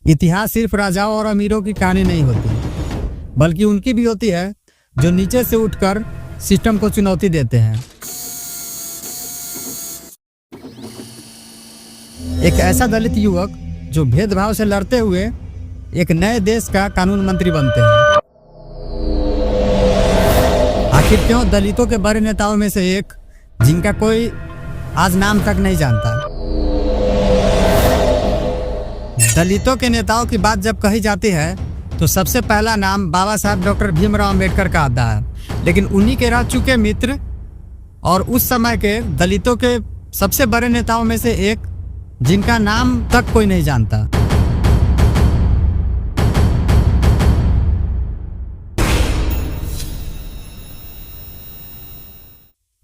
इतिहास सिर्फ राजाओं और अमीरों की कहानी नहीं होती, बल्कि उनकी भी होती है जो नीचे से उठकर सिस्टम को चुनौती देते हैं। एक ऐसा दलित युवक जो भेदभाव से लड़ते हुए एक नए देश का कानून मंत्री बनते हैं। आखिर क्यों दलितों के बड़े नेताओं में से एक, जिनका कोई आज नाम तक नहीं जानता। दलितों के नेताओं की बात जब कही जाती है तो सबसे पहला नाम बाबा साहब डॉक्टर भीमराव अंबेडकर का आता है, लेकिन उन्हीं के रह चुके मित्र और उस समय के दलितों के सबसे बड़े नेताओं में से एक, जिनका नाम तक कोई नहीं जानता।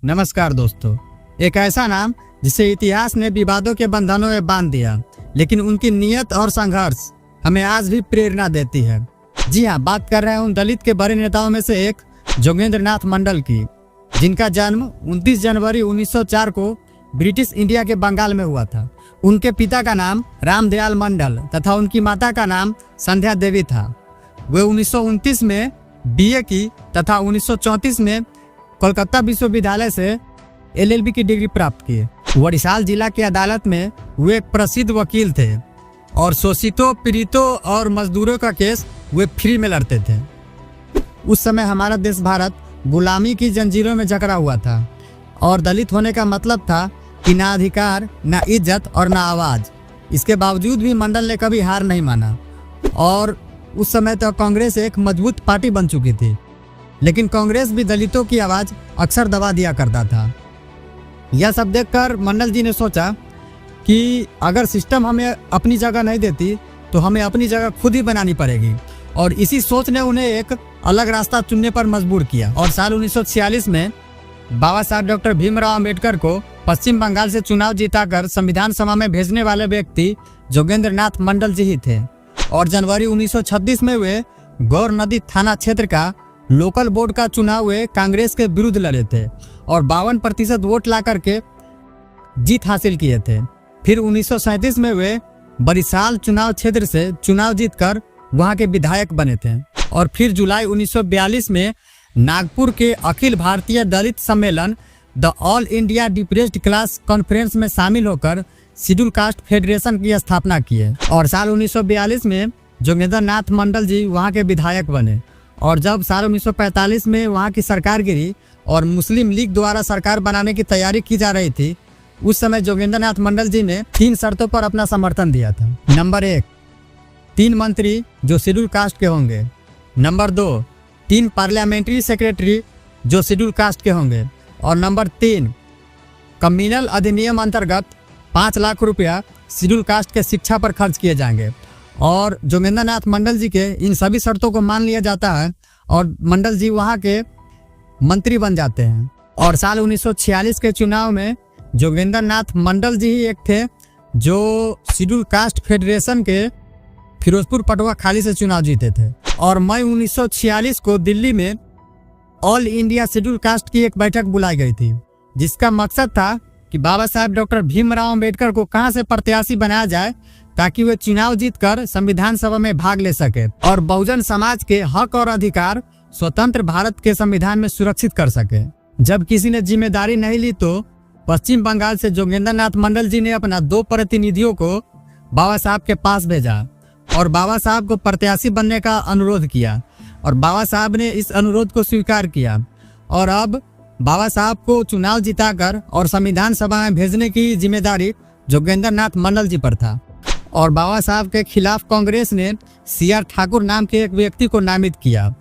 नमस्कार दोस्तों, एक ऐसा नाम जिसे इतिहास ने विवादों के बंधनों में बांध दिया, लेकिन उनकी नियत और संघर्ष हमें आज भी प्रेरणा देती है। जी हाँ, बात कर रहे हैं उन दलित के बड़े नेताओं में से एक जोगेंद्र नाथ मंडल की, जिनका जन्म 29 जनवरी 1904 को ब्रिटिश इंडिया के बंगाल में हुआ था। उनके पिता का नाम रामदयाल मंडल तथा उनकी माता का नाम संध्या देवी था। वे 1929 में BA की तथा 1934 में कोलकाता विश्वविद्यालय से LLB की डिग्री प्राप्त की। वरिसाल जिला की अदालत में वे एक प्रसिद्ध वकील थे और शोषितों, पीड़ितों और मजदूरों का केस वे फ्री में लड़ते थे। उस समय हमारा देश भारत गुलामी की जंजीरों में जकड़ा हुआ था और दलित होने का मतलब था कि ना अधिकार, ना इज्जत और ना आवाज़। इसके बावजूद भी मंडल ने कभी हार नहीं माना और उस समय तो कांग्रेस एक मजबूत पार्टी बन चुकी थी, लेकिन कांग्रेस भी दलितों की आवाज़ अक्सर दबा दिया करता था। यह सब देखकर मंडल जी ने सोचा कि अगर सिस्टम हमें अपनी जगह नहीं देती तो हमें अपनी जगह खुद ही बनानी पड़ेगी, और इसी सोच ने उन्हें एक अलग रास्ता चुनने पर मजबूर किया। और साल 1946 में बाबा साहब डॉक्टर भीमराव अंबेडकर को पश्चिम बंगाल से चुनाव जीताकर संविधान सभा में भेजने वाले व्यक्ति जोगेंद्र नाथ मंडल जी ही थे। और जनवरी 1926 में वे गौर नदी थाना क्षेत्र का लोकल बोर्ड का चुनाव वे कांग्रेस के विरुद्ध लड़े थे और 52% वोट ला करके जीत हासिल किए थे। फिर 1937 में वे बरिसाल चुनाव क्षेत्र से चुनाव जीतकर वहां के विधायक बने थे। और फिर जुलाई 1942 में नागपुर के अखिल भारतीय दलित सम्मेलन the all India depressed class conference में शामिल होकर शेड्यूल कास्ट फेडरेशन की स्थापना किए। और साल 1942 में जोगेंद्र नाथ मंडल जी वहां के विधायक बने। और जब साल 1945 में वहां की सरकार गिरी और मुस्लिम लीग द्वारा सरकार बनाने की तैयारी की जा रही थी, उस समय जोगेंद्र नाथ मंडल जी ने 3 शर्तों पर अपना समर्थन दिया था। नंबर 1, 3 मंत्री जो शेड्यूल कास्ट के होंगे। नंबर 2, 3 पार्लियामेंट्री सेक्रेटरी जो शेड्यूल कास्ट के होंगे। और नंबर 3, कम्युनल अधिनियम अंतर्गत 5 लाख रुपया शेड्यूल कास्ट के शिक्षा पर खर्च किए जाएंगे। और जोगेंद्र नाथ मंडल जी के इन सभी शर्तों को मान लिया जाता है और मंडल जी वहाँ के मंत्री बन जाते हैं। और साल 1946 के चुनाव में जोगेंद्र नाथ मंडल जी ही एक थे जो शेड्यूल कास्ट फेडरेशन के फिरोजपुर पटवा खाली से चुनाव जीते थे। और मई 1946 को दिल्ली में ऑल इंडिया शेड्यूल कास्ट की एक बैठक बुलाई गई थी, जिसका मकसद था कि बाबा साहब डॉक्टर भीमराव अंबेडकर को कहां से प्रत्याशी बनाया जाए ताकि वे चुनाव जीतकर संविधान सभा में भाग ले सके और बहुजन समाज के हक और अधिकार स्वतंत्र भारत के संविधान में सुरक्षित कर सके। जब किसी ने जिम्मेदारी नहीं ली तो पश्चिम बंगाल से जोगेंद्र नाथ मंडल जी ने अपना 2 प्रतिनिधियों को बाबा साहब के पास भेजा और बाबा साहब को प्रत्याशी बनने का अनुरोध किया। और बाबा साहब ने इस अनुरोध को स्वीकार किया और अब बाबा साहब को चुनाव जिताकर और संविधान सभा में भेजने की जिम्मेदारी जोगेंद्र नाथ मंडल जी पर था। और बाबा साहब के खिलाफ कांग्रेस ने CR ठाकुर नाम के एक व्यक्ति को नामित किया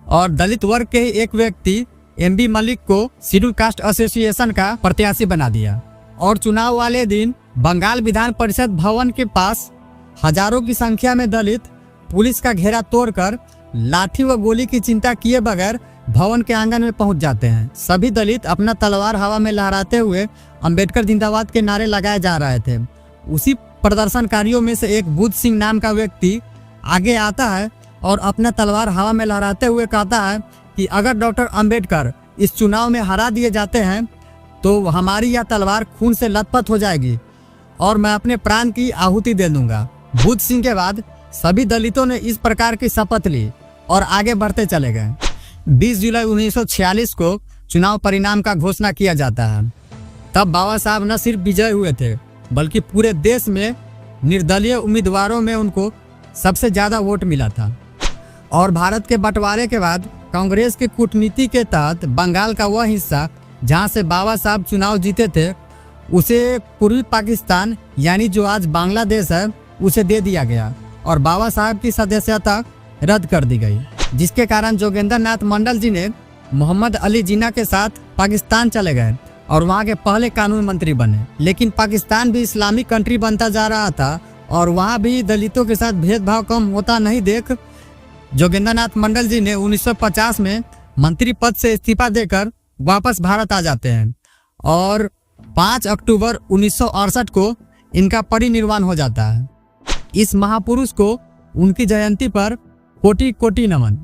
और दलित वर्ग के एक व्यक्ति MB मलिक को शेड्यूल कास्ट एसोसिएशन का प्रत्याशी बना दिया। और चुनाव वाले दिन बंगाल विधान परिषद भवन के पास हजारों की संख्या में दलित पुलिस का घेरा तोड़कर लाठी व गोली की चिंता किए बगैर भवन के आंगन में पहुंच जाते हैं। सभी दलित अपना तलवार हवा में लहराते हुए अंबेडकर जिंदाबाद के नारे लगाए जा रहे थे। उसी प्रदर्शनकारियों में से एक बुद्ध सिंह नाम का व्यक्ति आगे आता है और अपना तलवार हवा में लहराते हुए कहता है कि अगर डॉक्टर अंबेडकर इस चुनाव में हरा दिए जाते हैं तो हमारी यह तलवार खून से लथपथ हो जाएगी और मैं अपने प्राण की आहुति दे दूंगा। बुद्ध सिंह के बाद सभी दलितों ने इस प्रकार की शपथ ली और आगे बढ़ते चले गए। 20 जुलाई 1946 को चुनाव परिणाम का घोषणा किया जाता है। तब बाबा साहब न सिर्फ विजय हुए थे बल्कि पूरे देश में निर्दलीय उम्मीदवारों में उनको सबसे ज़्यादा वोट मिला था। और भारत के बंटवारे के बाद कांग्रेस की कूटनीति के तहत बंगाल का वह हिस्सा जहां से बाबा साहब चुनाव जीते थे उसे पूर्वी पाकिस्तान यानी जो आज बांग्लादेश है उसे दे दिया गया और बाबा साहब की सदस्यता रद्द कर दी गई, जिसके कारण जोगेंद्र नाथ मंडल जी ने मोहम्मद अली जिन्ना के साथ पाकिस्तान चले गए और वहां के पहले कानून मंत्री बने। लेकिन पाकिस्तान भी इस्लामिक कंट्री बनता जा रहा था और वहां भी दलितों के साथ भेदभाव कम होता नहीं देख जोगेंद्र नाथ मंडल जी ने 1950 में मंत्री पद से इस्तीफा देकर वापस भारत आ जाते हैं और 5 अक्टूबर 1968 को इनका परिनिर्वाण हो जाता है। इस महापुरुष को उनकी जयंती पर कोटि कोटि नमन।